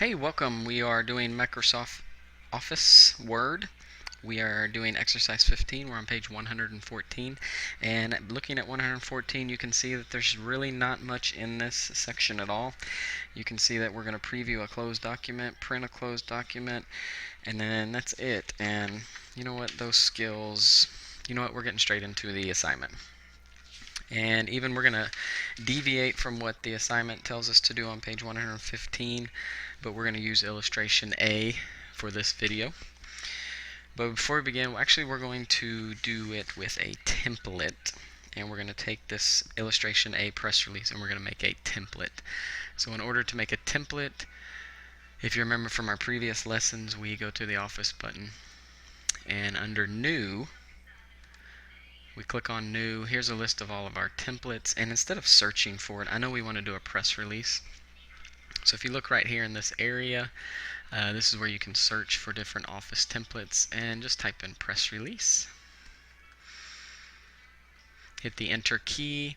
Hey, welcome. We are doing Microsoft Office Word. We are doing exercise 15. We're on page 114. And looking at 114, you can see that there's really not much in this section at all. You can see that we're going to preview a closed document, print a closed document, and then that's it. And you know what? Those skills, we're getting straight into the assignment. And even we're going to deviate from what the assignment tells us to do on page 115, but we're going to use illustration A for this video. But before we begin, we're going to do it with a template, and we're going to take this illustration A press release and we're going to make a template. So in order to make a template, if you remember from our previous lessons, we go to the Office button, and under New, we click on New. Here's a list of all of our templates, and instead of searching for it, I know we want to do a press release. So if you look right here in this area, this is where you can search for different Office templates, and just type in press release. Hit the Enter key,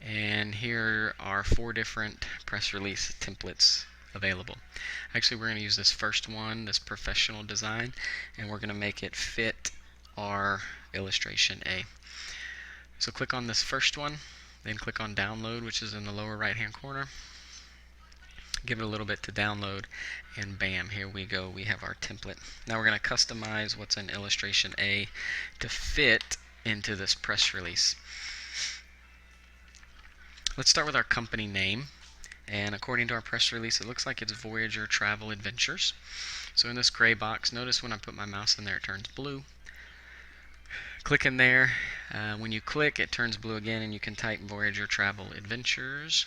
and here are 4 different press release templates available. Actually, we're going to use this first one, this professional design, and we're going to make it fit our illustration A. So click on this first one, then click on download, which is in the lower right hand corner. Give it a little bit to download, and bam, here we go. We have our template. Now we're going to customize what's in illustration A to fit into this press release. Let's start with our company name, and according to our press release, it looks like it's Voyager Travel Adventures. So in this gray box, notice when I put my mouse in there, it turns blue. Click in there. When you click, it turns blue again, and you can type Voyager Travel Adventures.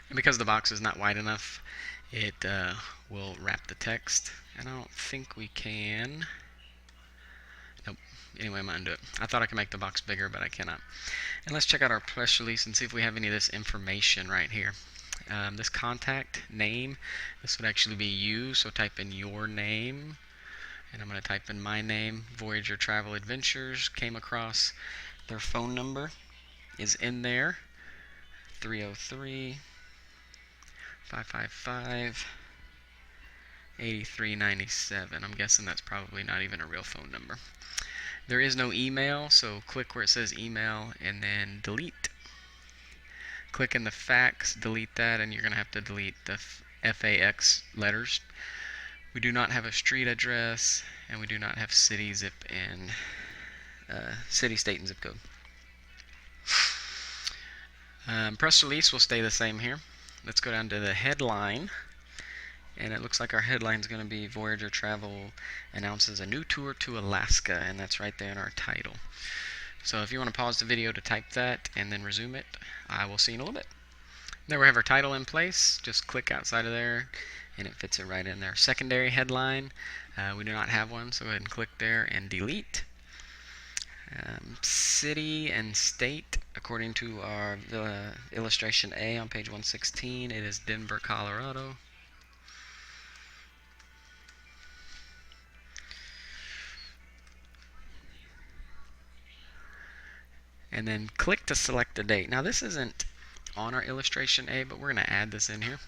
And because the box is not wide enough, it will wrap the text. And I don't think we can. Nope. Anyway, I'm going to undo it. I thought I could make the box bigger, but I cannot. And let's check out our press release and see if we have any of this information right here. This contact name, this would actually be you, so type in your name. And I'm going to type in my name, Voyager Travel Adventures. Came across their phone number is in there, 303 555 8397. I'm guessing that's probably not even a real phone number. There is no email, so click where it says email and then delete. Click in the fax, delete that, and you're going to have to delete the FAX letters. We do not have a street address, and we do not have city, zip, and city, state, and zip code. Press release will stay the same here. Let's go down to the headline, and it looks like our headline is going to be Voyager Travel announces a new tour to Alaska, and that's right there in our title. So if you want to pause the video to type that and then resume it, I will see you in a little bit. There we have our title in place. Just click outside of there, and it fits it right in there. Secondary headline, we do not have one, so go ahead and click there and delete. City and state, according to our illustration A on page 116, it is Denver, Colorado. And then click to select the date. Now this isn't on our illustration A, but we're going to add this in here.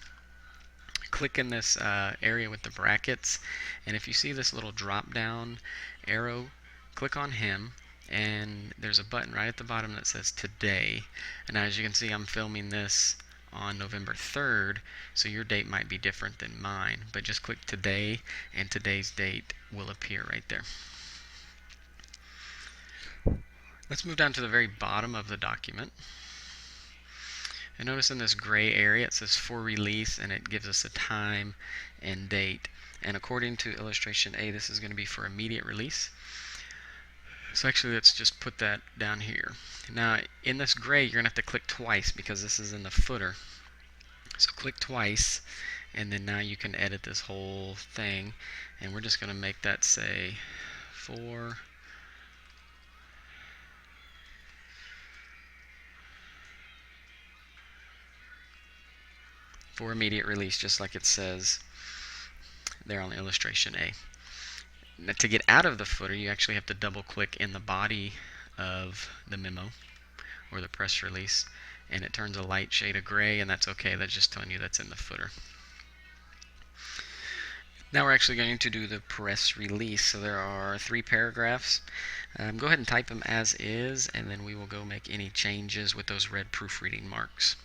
Click in this area with the brackets, and if you see this little drop down arrow, click on him, and there's a button right at the bottom that says today. And as you can see, I'm filming this on November 3rd, so your date might be different than mine, but just click today and today's date will appear right there. Let's move down to the very bottom of the document. And notice in this gray area it says for release, and it gives us a time and date. And according to illustration A, this is going to be for immediate release. So actually, let's just put that down here. Now, in this gray, you're going to have to click twice because this is in the footer. So click twice, and then now you can edit this whole thing. And we're just going to make that say for immediate release, just like it says there on the illustration A. to get out of the footer, you actually have to double click in the body of the memo or the press release, and it turns a light shade of gray, and that's okay. That's just telling you that's in the footer. Now we're actually going to do the press release. So there are 3 paragraphs. Go ahead and type them as is, and then we will go make any changes with those red proofreading marks.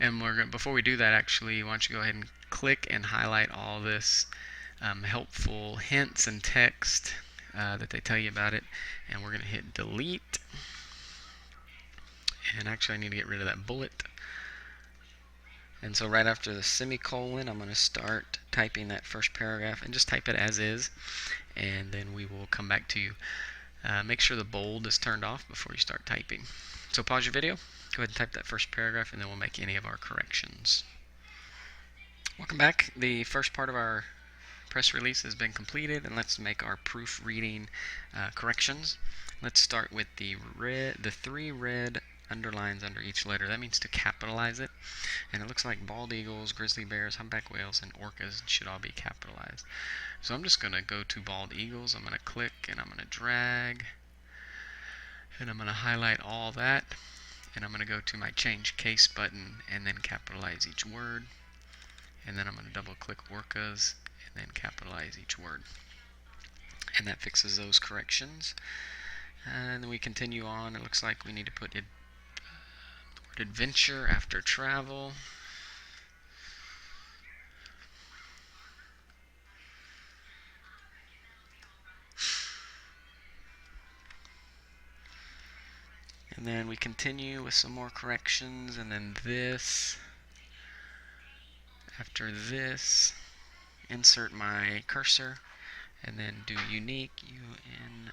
And before we do that, actually, why don't you go ahead and click and highlight all this helpful hints and text that they tell you about it. And we're going to hit delete. And actually, I need to get rid of that bullet. And so right after the semicolon, I'm going to start typing that first paragraph, and just type it as is, and then we will come back to you. Make sure the bold is turned off before you start typing. So pause your video, go ahead and type that first paragraph, and then we'll make any of our corrections. Welcome back. The first part of our press release has been completed, and let's make our proofreading corrections. Let's start with the 3 red underlines under each letter. That means to capitalize it, and it looks like bald eagles, grizzly bears, humpback whales, and orcas should all be capitalized. So I'm just going to go to bald eagles. I'm going to click, and I'm going to drag, and I'm going to highlight all that, and I'm going to go to my change case button and then capitalize each word, and then I'm going to double click orcas and then capitalize each word, and that fixes those corrections. And then we continue on. It looks like we need to put the word adventure after travel. And then we continue with some more corrections, and then this. After this, insert my cursor, and then do unique, UNIQUE.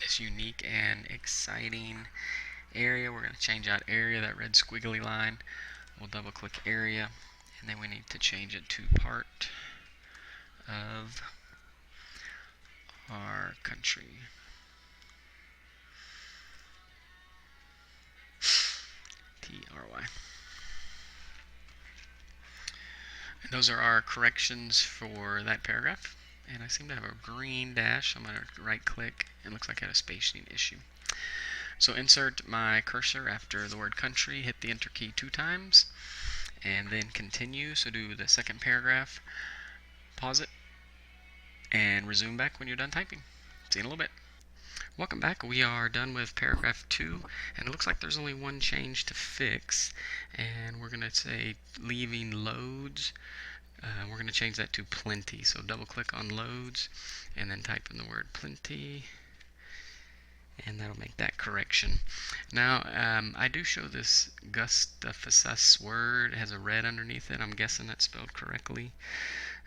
This unique and exciting area, we're going to change out area, that red squiggly line. We'll double click area, and then we need to change it to part of our country. TRY. And those are our corrections for that paragraph. And I seem to have a green dash. I'm going to right click, and it looks like I had a spacing issue. So insert my cursor after the word country, hit the enter key 2 times, and then continue. So do the second paragraph, pause it, and resume back when you're done typing. See you in a little bit. Welcome back. We are done with paragraph 2, and it looks like there's only one change to fix, and we're going to say leaving loads. We're going to change that to plenty. So double click on loads and then type in the word plenty, and that'll make that correction. Now I do show this Gustavus word. It has a red underneath it. I'm guessing it's spelled correctly.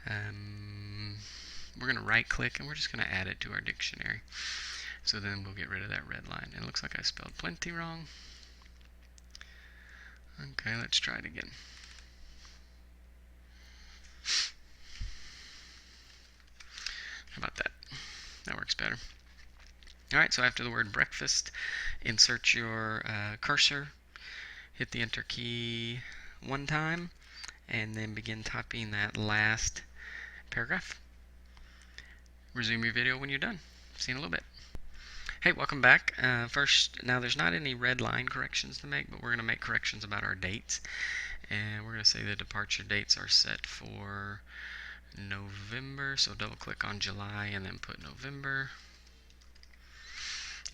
We're going to right click, and we're just going to add it to our dictionary. So then we'll get rid of that red line. It looks like I spelled plenty wrong. Okay, let's try it again. How about that? That works better. Alright, so after the word breakfast, insert your cursor, hit the enter key 1 time, and then begin typing that last paragraph. Resume your video when you're done. See you in a little bit. Hey, welcome back. First, now there's not any red line corrections to make, but we're going to make corrections about our dates. And we're going to say the departure dates are set for November, so double click on July and then put November,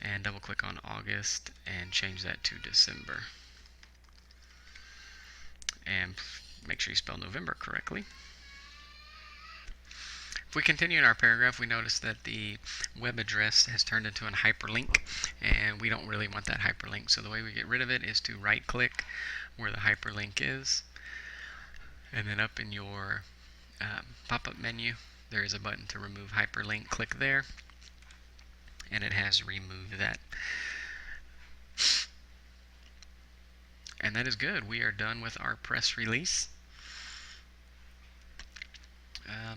and double click on August and change that to December, and make sure you spell November correctly. If we continue in our paragraph, we notice that the web address has turned into a hyperlink, and we don't really want that hyperlink, so the way we get rid of it is to right click where the hyperlink is, and then up in your pop-up menu there is a button to remove hyperlink. Click there, and it has removed that. And that is good. We are done with our press release.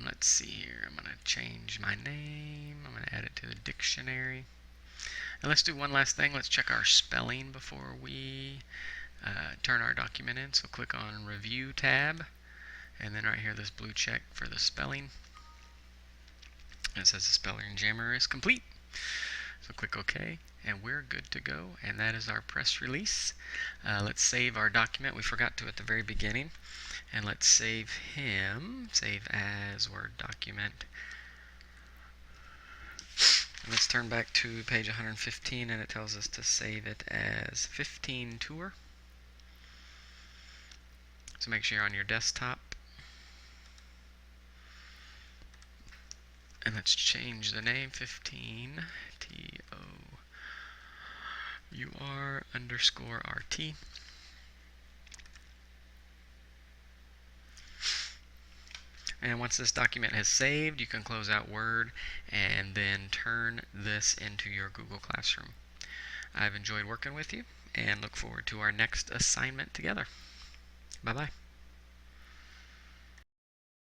Let's see here. I'm going to change my name. I'm going to add it to the dictionary. And let's do one last thing. Let's check our spelling before we turn our document in. So click on Review tab, and then right here this blue check for the spelling. It says the spelling jammer is complete. So click OK, and we're good to go. And that is our press release. Let's save our document. We forgot to at the very beginning. And let's save him. Save as Word document. And let's turn back to page 115, and it tells us to save it as 15Tour. So make sure you're on your desktop. And let's change the name, 15 TOUR_RT. And once this document has saved, you can close out Word and then turn this into your Google Classroom. I've enjoyed working with you and look forward to our next assignment together. Bye-bye.